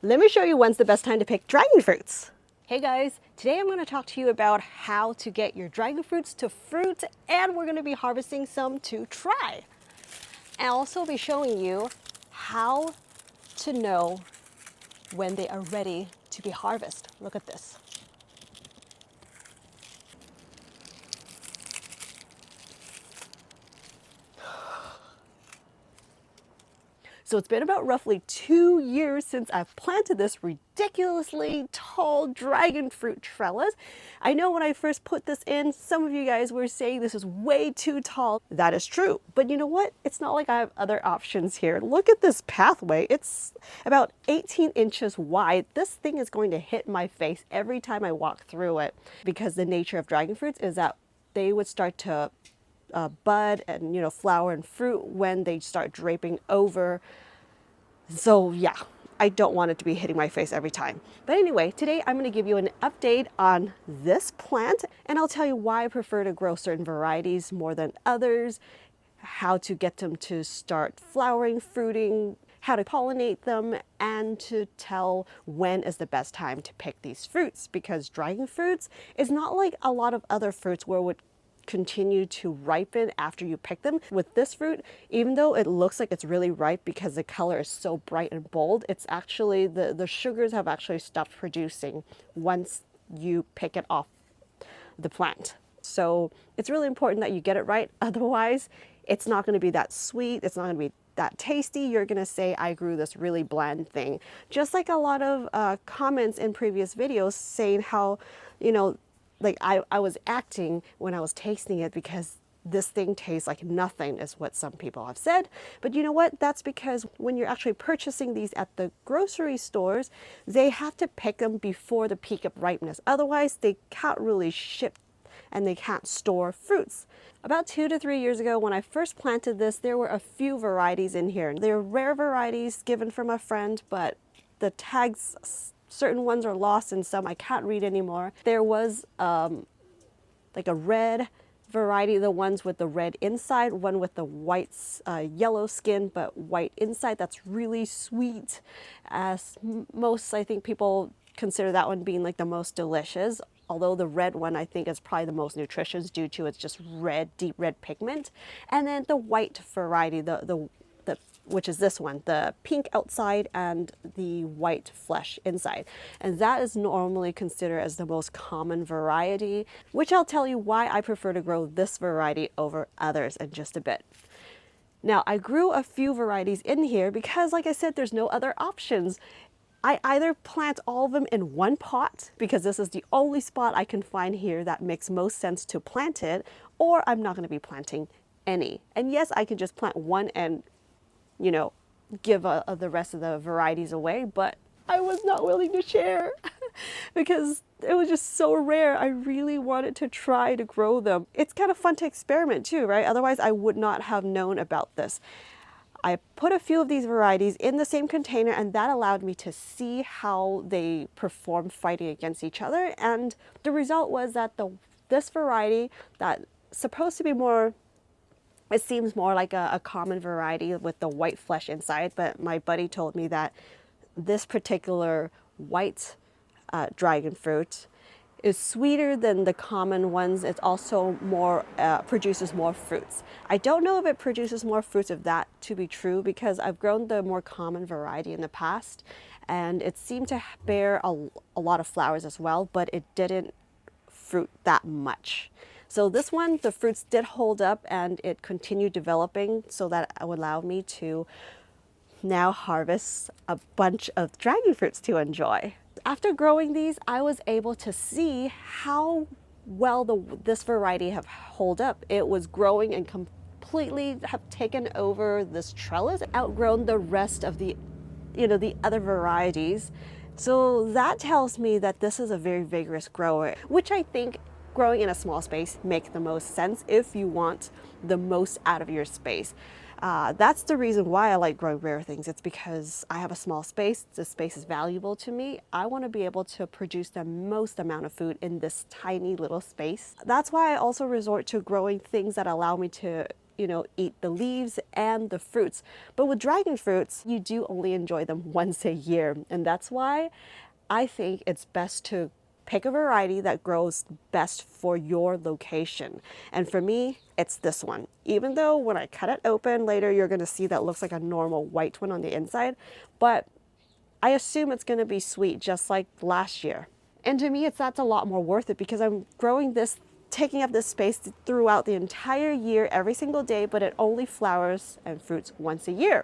Let me show you when's the best time to pick dragon fruits. Hey guys, today I'm going to talk to you about how to get your dragon fruits to fruit, and we're going to be harvesting some to try. And I'll also be showing you how to know when they are ready to be harvested. Look at this. So it's been about roughly 2 years since I've planted this ridiculously tall dragon fruit trellis. I know when I first put this in, some of you guys were saying this is way too tall. That is true. But you know what? It's not like I have other options here. Look at this pathway. It's about 18 inches wide. This thing is going to hit my face every time I walk through it, because the nature of dragon fruits is that they would start to bud and flower and fruit when they start draping over. So yeah, I don't want it to be hitting my face every time. But anyway, today I'm going to give you an update on this plant, and I'll tell you why I prefer to grow certain varieties more than others, how to get them to start flowering, fruiting, how to pollinate them, and to tell when is the best time to pick these fruits, because dragon fruits is not like a lot of other fruits where it would continue to ripen after you pick them. With this fruit, even though it looks like it's really ripe because the color is so bright and bold, it's actually the sugars have actually stopped producing once you pick it off the plant. So it's really important that you get it right. Otherwise, it's not going to be that sweet. It's not going to be that tasty. You're going to say, I grew this really bland thing. Just like a lot of comments in previous videos saying how, like I was acting when I was tasting it because this thing tastes like nothing, is what some people have said. But you know what? That's because when you're actually purchasing these at the grocery stores, they have to pick them before the peak of ripeness. Otherwise, they can't really ship and they can't store fruits. About 2 to 3 years ago, when I first planted this, there were a few varieties in here. They were rare varieties given from a friend, but the tags, certain ones are lost and some I can't read anymore. There was like a red variety, the ones with the red inside, one with the white, yellow skin but white inside. That's really sweet. As most, I think people consider that one being like the most delicious. Although the red one I think is probably the most nutritious due to it's just red, deep red pigment. And then the white variety, which is this one, the pink outside and the white flesh inside. And that is normally considered as the most common variety, which I'll tell you why I prefer to grow this variety over others in just a bit. Now, I grew a few varieties in here because, like I said, there's no other options. I either plant all of them in one pot, because this is the only spot I can find here that makes most sense to plant it, or I'm not going to be planting any. And yes, I can just plant one and give the rest of the varieties away, but I was not willing to share because it was just so rare. I really wanted to try to grow them. It's kind of fun to experiment too, right? Otherwise, I would not have known about this. I put a few of these varieties in the same container, and that allowed me to see how they perform fighting against each other. And the result was that this variety that's supposed to be more, it seems more like a common variety with the white flesh inside, but my buddy told me that this particular white dragon fruit is sweeter than the common ones. It's also more, produces more fruits. I don't know if it produces more fruits, if that to be true, because I've grown the more common variety in the past, and it seemed to bear a lot of flowers as well, but it didn't fruit that much. So this one, the fruits did hold up and it continued developing, so that would allow me to now harvest a bunch of dragon fruits to enjoy. After growing these, I was able to see how well this variety have held up. It was growing and completely have taken over this trellis, outgrown the rest of the other varieties. So that tells me that this is a very vigorous grower, which I think growing in a small space makes the most sense if you want the most out of your space. That's the reason why I like growing rare things. It's because I have a small space. The space is valuable to me. I want to be able to produce the most amount of food in this tiny little space. That's why I also resort to growing things that allow me to eat the leaves and the fruits. But with dragon fruits, you do only enjoy them once a year. And that's why I think it's best to pick a variety that grows best for your location. And for me, it's this one. Even though when I cut it open later, you're gonna see that looks like a normal white one on the inside, but I assume it's gonna be sweet just like last year. And to me, that's a lot more worth it because I'm growing this, taking up this space throughout the entire year, every single day, but it only flowers and fruits once a year.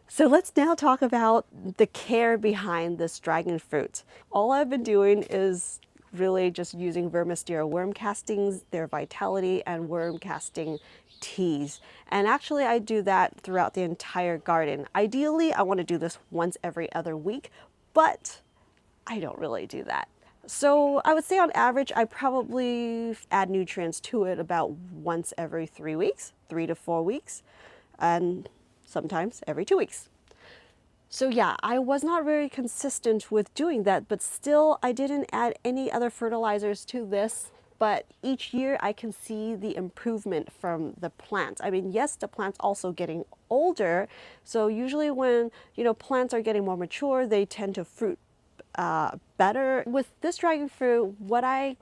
So let's now talk about the care behind this dragon fruit. All I've been doing is really just using VermisTerra worm castings, their vitality, and worm casting teas. And actually I do that throughout the entire garden. Ideally, I want to do this once every other week, but I don't really do that. So I would say on average, I probably add nutrients to it about once every 3 weeks, 3 to 4 weeks, and sometimes every 2 weeks. So yeah, I was not very consistent with doing that, but still I didn't add any other fertilizers to this. But each year I can see the improvement from the plant. I mean, yes, the plant's also getting older. So usually when, plants are getting more mature, they tend to fruit better. With this dragon fruit, what I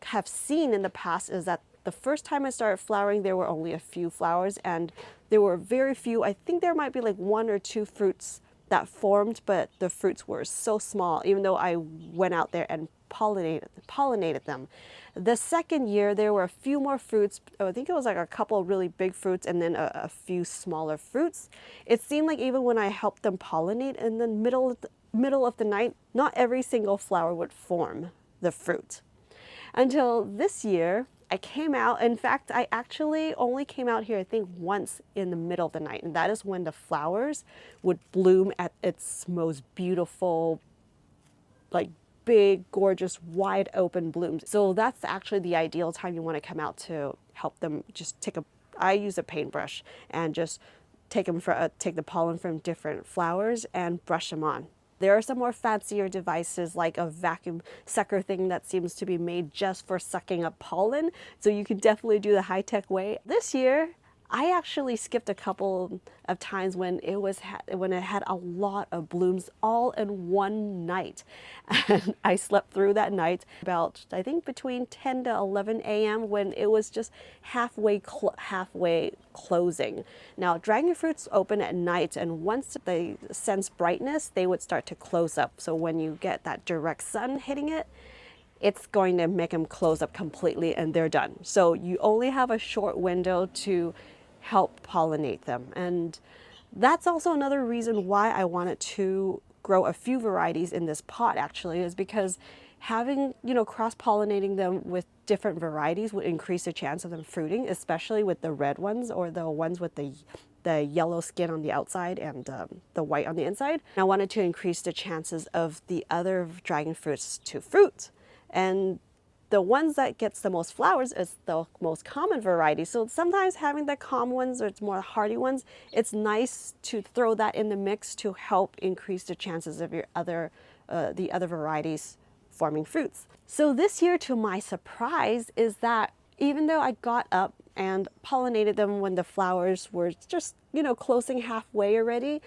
have seen in the past is that the first time I started flowering, there were only a few flowers and there were very few. I think there might be like 1 or 2 fruits that formed, but the fruits were so small, even though I went out there and pollinated them. The second year, there were a few more fruits. I think it was like a couple of really big fruits and then a few smaller fruits. It seemed like even when I helped them pollinate in the middle of the night, not every single flower would form the fruit. Until this year, I came out. In fact, I actually only came out here, I think, once in the middle of the night. And that is when the flowers would bloom at its most beautiful, like big, gorgeous, wide open blooms. So that's actually the ideal time you want to come out to help them. Just I use a paintbrush and just take the pollen from different flowers and brush them on. There are some more fancier devices like a vacuum sucker thing that seems to be made just for sucking up pollen. So you can definitely do the high-tech way. This year, I actually skipped a couple of times when it had a lot of blooms all in one night. And I slept through that night about, I think, between 10 to 11 a.m. when it was just halfway closing. Now, dragon fruits open at night, and once they sense brightness, they would start to close up. So when you get that direct sun hitting it, it's going to make them close up completely and they're done. So you only have a short window to help pollinate them. And that's also another reason why I wanted to grow a few varieties in this pot, actually, is because having, cross-pollinating them with different varieties would increase the chance of them fruiting, especially with the red ones or the ones with the yellow skin on the outside and the white on the inside. I wanted to increase the chances of the other dragon fruits to fruit. And the ones that gets the most flowers is the most common variety. So sometimes having the common ones or it's more hardy ones, it's nice to throw that in the mix to help increase the chances of your the other varieties forming fruits. So this year, to my surprise, is that even though I got up and pollinated them when the flowers were just, closing halfway already,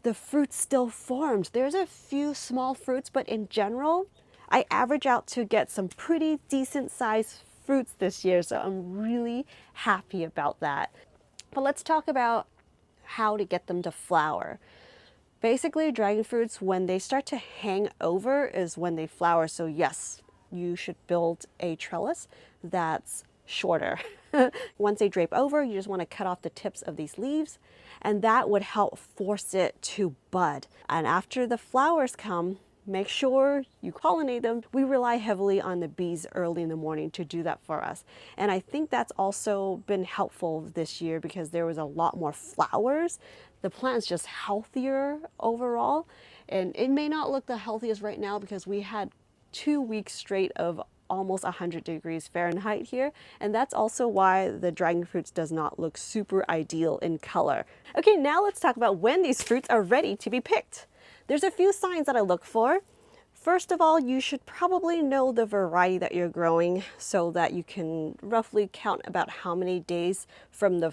the fruits still formed. There's a few small fruits, but in general, I average out to get some pretty decent sized fruits this year, so I'm really happy about that. But let's talk about how to get them to flower. Basically, dragon fruits, when they start to hang over is when they flower. So yes, you should build a trellis that's shorter. Once they drape over, you just want to cut off the tips of these leaves, and that would help force it to bud. And after the flowers come, make sure you pollinate them. We rely heavily on the bees early in the morning to do that for us. And I think that's also been helpful this year because there was a lot more flowers. The plant's just healthier overall. And it may not look the healthiest right now because we had 2 weeks straight of almost 100 degrees Fahrenheit here. And that's also why the dragon fruits does not look super ideal in color. Okay, now let's talk about when these fruits are ready to be picked. There's a few signs that I look for. First of all, you should probably know the variety that you're growing so that you can roughly count about how many days from the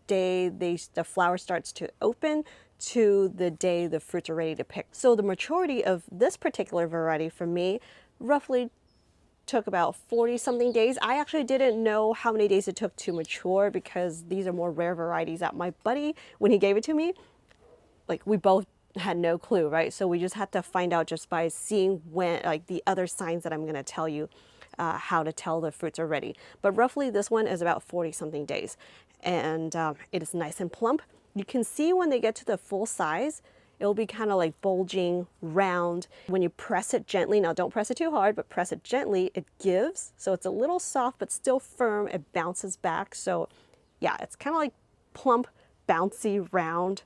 day the flower starts to open to the day the fruits are ready to pick. So the maturity of this particular variety for me roughly took about 40 something days. I actually didn't know how many days it took to mature because these are more rare varieties that my buddy, when he gave it to me, like we both had no clue, right? So we just had to find out just by seeing when, like the other signs that I'm going to tell you how to tell the fruits are ready. But roughly this one is about 40 something days, and it is nice and plump. You can see when they get to the full size, it'll be kind of like bulging, round. When you press it gently, now don't press it too hard, but press it gently, it gives. So it's a little soft, but still firm. It bounces back. So yeah, it's kind of like plump, bouncy, round.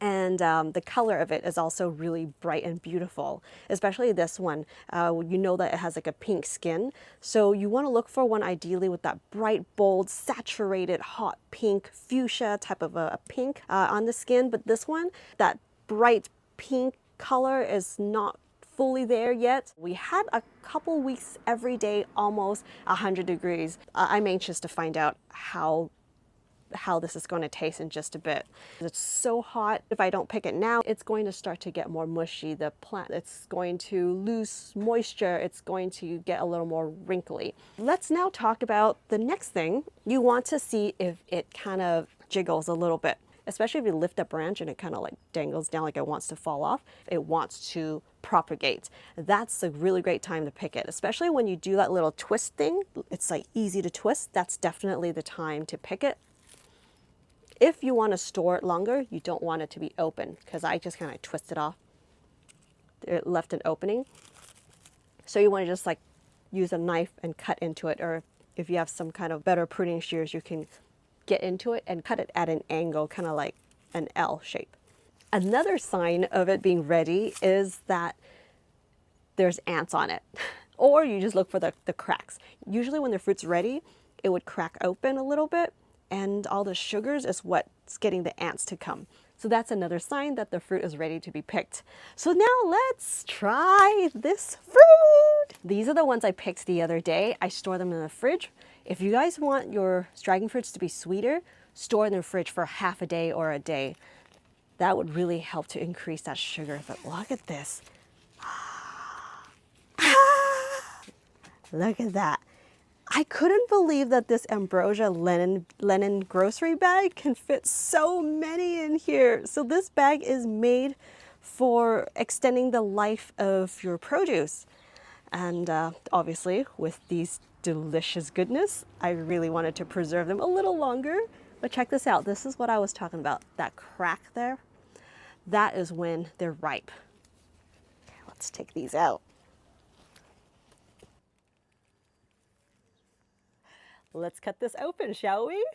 And the color of it is also really bright and beautiful, especially this one. You know that it has like a pink skin. So you want to look for one ideally with that bright, bold, saturated, hot pink, fuchsia type of a pink on the skin. But this one, that bright pink color is not fully there yet. We had a couple weeks every day, almost 100 degrees. I'm anxious to find out how this is going to taste in just a bit. It's so hot. If I don't pick it now, it's going to start to get more mushy. The plant, it's going to lose moisture. It's going to get a little more wrinkly. Let's now talk about the next thing. You want to see if it kind of jiggles a little bit, especially if you lift a branch and it kind of like dangles down like it wants to fall off. It wants to propagate. That's a really great time to pick it, especially when you do that little twist thing. It's like easy to twist. That's definitely the time to pick it. If you want to store it longer, you don't want it to be open, because I just kind of twisted off. It left an opening. So you want to just like use a knife and cut into it, or if you have some kind of better pruning shears, you can get into it and cut it at an angle, kind of like an L shape. Another sign of it being ready is that there's ants on it, or you just look for the cracks. Usually when the fruit's ready, it would crack open a little bit, and all the sugars is what's getting the ants to come. So that's another sign that the fruit is ready to be picked. So now let's try this fruit. These are the ones I picked the other day. I store them in the fridge. If you guys want your dragon fruits to be sweeter, store in the fridge for half a day or a day. That would really help to increase that sugar. But look at this. Look at that. I couldn't believe that this ambrosia linen grocery bag can fit so many in here. So this bag is made for extending the life of your produce. And obviously with these delicious goodness, I really wanted to preserve them a little longer. But check this out. This is what I was talking about. That crack there, that is when they're ripe. Okay, let's take these out. Let's cut this open, shall we?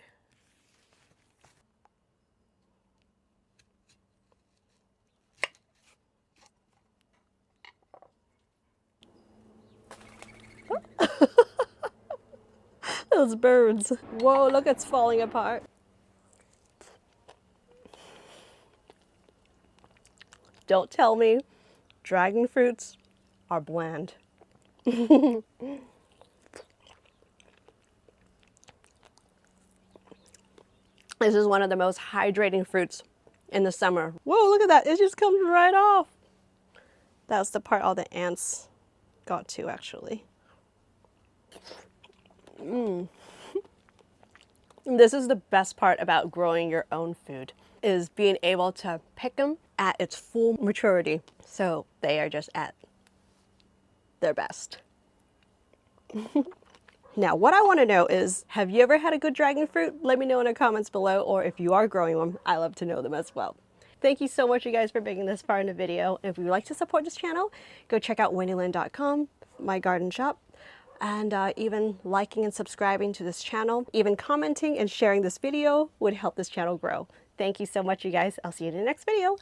Those birds. Whoa, look, it's falling apart. Don't tell me dragon fruits are bland. This is one of the most hydrating fruits in the summer. Whoa, look at that. It just comes right off. That's the part all the ants got to, actually. This is the best part about growing your own food, is being able to pick them at its full maturity. So they are just at their best. Now, what I want to know is, have you ever had a good dragon fruit? Let me know in the comments below, or if you are growing one, I love to know them as well. Thank you so much, you guys, for making this far in the video. If you would like to support this channel, go check out WENDILAND.com, my garden shop, and even liking and subscribing to this channel, even commenting and sharing this video would help this channel grow. Thank you so much, you guys. I'll see you in the next video.